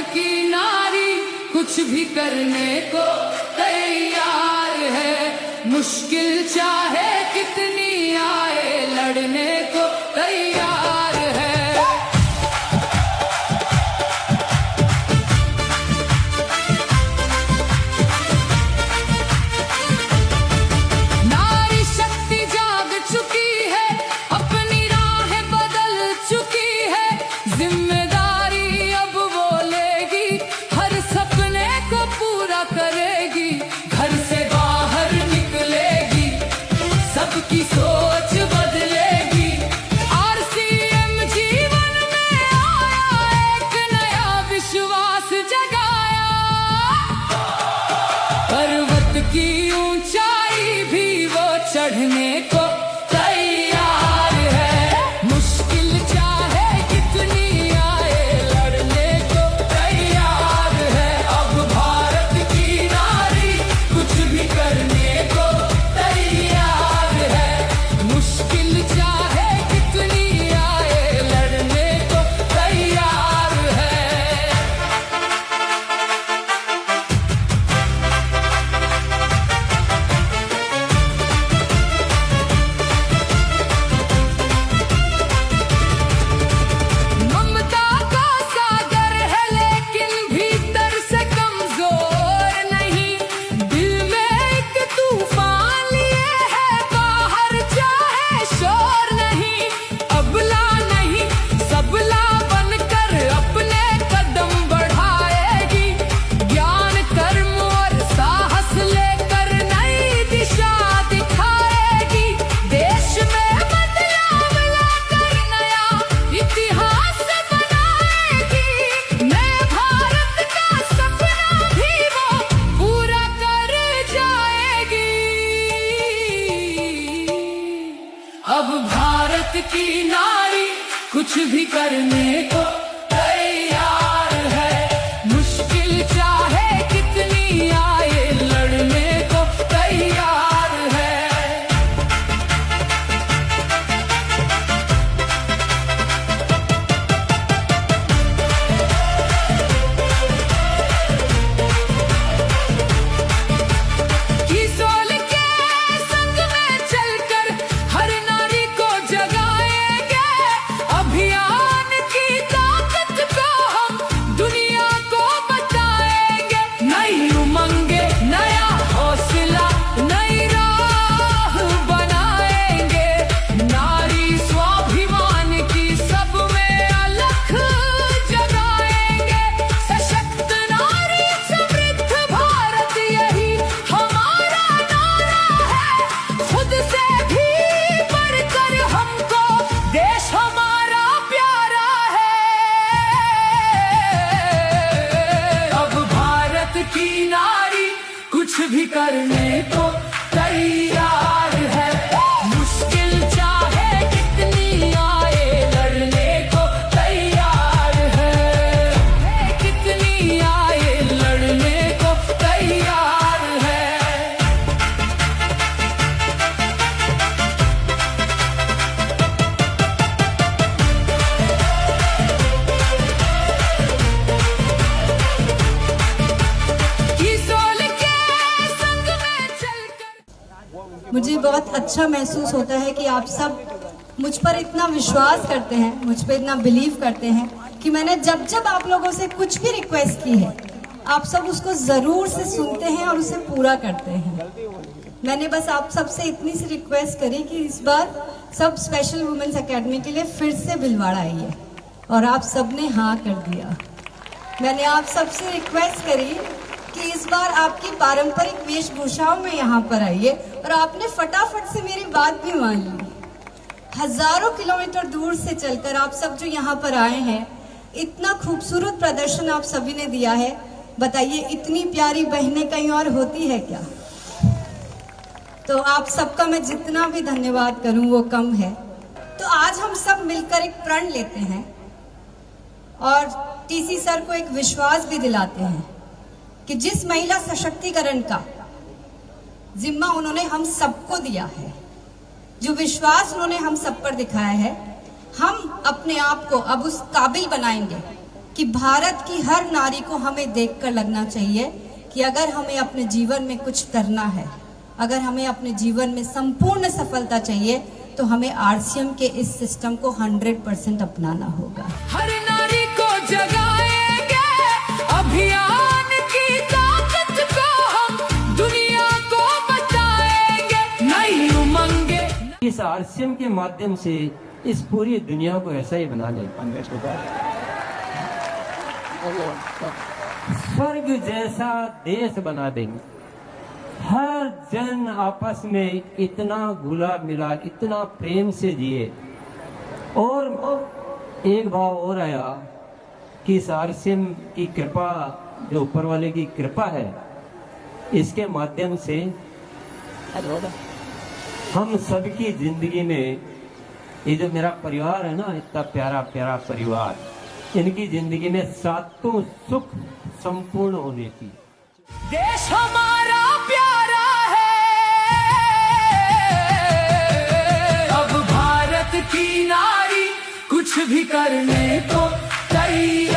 की नारी कुछ भी करने को तैयार है। मुश्किल चाहे कितनी आए लड़ने को तैयार है। नारी शक्ति जाग चुकी है, अपनी राहें बदल चुकी है। जिम्मेदारी अब वो लेगी, हर सपने को पूरा करेगी। घर से बाहर निकलेगी, सबकी सोच बदलेगी। आरसीएम जीवन में आया, एक नया विश्वास जगाया। पर्वत की ऊंचाई भी वो चढ़ने को तैयार है। मुश्किल चाहे कितनी आए लड़ने को तैयार है। अब भारत की नारी कुछ भी करने को तैयार है। मुश्किल चाहे कितनी आए लड़ने को तैयार है। ममता का सागर है लेकिन भीतर से कमजोर नहीं। दिल में एक तूफान लिए है, बाहर चाहे शोर नहीं। अबला नहीं सबला बनकर अपने कदम बढ़ाएगी। ज्ञान कर्म और साहस लेकर नई दिशा दिखाएगी। देश में बदलाव लाकर नया इतिहास बनाएगी। नए भारत का सपना भी वो पूरा कर जाएगी। अब भारत की नारी कुछ भी करने को तैयार है। मुश्किल चाहे कितनी आए लड़ने को तैयार है। किशोर के संग में चलकर हर नारी को जगाएंगे। अभियान की ताकत को हम दुनिया को बताएंगे। नई उमंगे नया हौसला नई राह बनाएंगे। नारी स्वाभिमान की सब में अलख जगाएंगे। सशक्त नारी समृद्ध भारत यही हमारा नारा है। खुद से भी बढ़कर हमको देश हमारा प्यारा है। अब भारत की नारी कुछ भी करने को तैयार है। मुश्किल चाहे कितनी आए लड़ने को तैयार है। कितनी आए लड़ने को तैयार है। किशोर के संग में चलकर मुझे बहुत अच्छा महसूस होता है कि आप सब मुझ पर इतना विश्वास करते हैं, मुझ पर इतना बिलीव करते हैं कि मैंने जब जब आप लोगों से कुछ भी रिक्वेस्ट की है, आप सब उसको जरूर से सुनते हैं और उसे पूरा करते हैं। मैंने बस आप सब से इतनी सी रिक्वेस्ट करी कि इस बार सब स्पेशल वुमेन्स एकेडमी के लिए फिर से भिलवाड़ा आइए, और आप सब ने हाँ कर दिया। मैंने आप सब से रिक्वेस्ट करी कि इस बार आपकी पारंपरिक वेशभूषाओं में यहाँ पर आइए, और आपने फटाफट से मेरी बात भी मान ली। हजारों किलोमीटर दूर से चलकर आप सब जो यहाँ पर आए हैं, इतना खूबसूरत प्रदर्शन आप सभी ने दिया है। बताइए, इतनी प्यारी बहनें कहीं और होती है क्या? तो आप सबका मैं जितना भी धन्यवाद करूं वो कम है। तो आज हम सब मिलकर एक प्रण लेते हैं और टीसी सर को एक विश्वास भी दिलाते हैं कि जिस महिला सशक्तिकरण का जिम्मा उन्होंने हम सबको दिया है, जो विश्वास उन्होंने हम सब पर दिखाया है, हम अपने आप को अब उस काबिल बनाएंगे कि भारत की हर नारी को हमें देखकर लगना चाहिए कि अगर हमें अपने जीवन में कुछ करना है, अगर हमें अपने जीवन में संपूर्ण सफलता चाहिए, तो हमें आरसीएम के इस सिस्टम को 100% अपनाना होगा। हर नारी को जगाएंगे, अभियान की ताकत को हम दुनिया को बताएंगे, नई उमंगे। इस आरसीएम के माध्यम से इस पूरी दुनिया को ऐसा ही बना ले, स्वर्ग जैसा देश बना देंगे। हर जन आपस में इतना घुला मिला, इतना प्रेम से जिए। और एक भाव और आया कि इस आरसीएम की कृपा, जो ऊपर वाले की कृपा है, इसके माध्यम से हम सबकी जिंदगी में, ये जो मेरा परिवार है ना, इतना प्यारा प्यारा परिवार, इनकी जिंदगी में सातों सुख संपूर्ण होने की। देश हमारा प्यारा है, अब भारत की नारी कुछ भी करने को तैयार।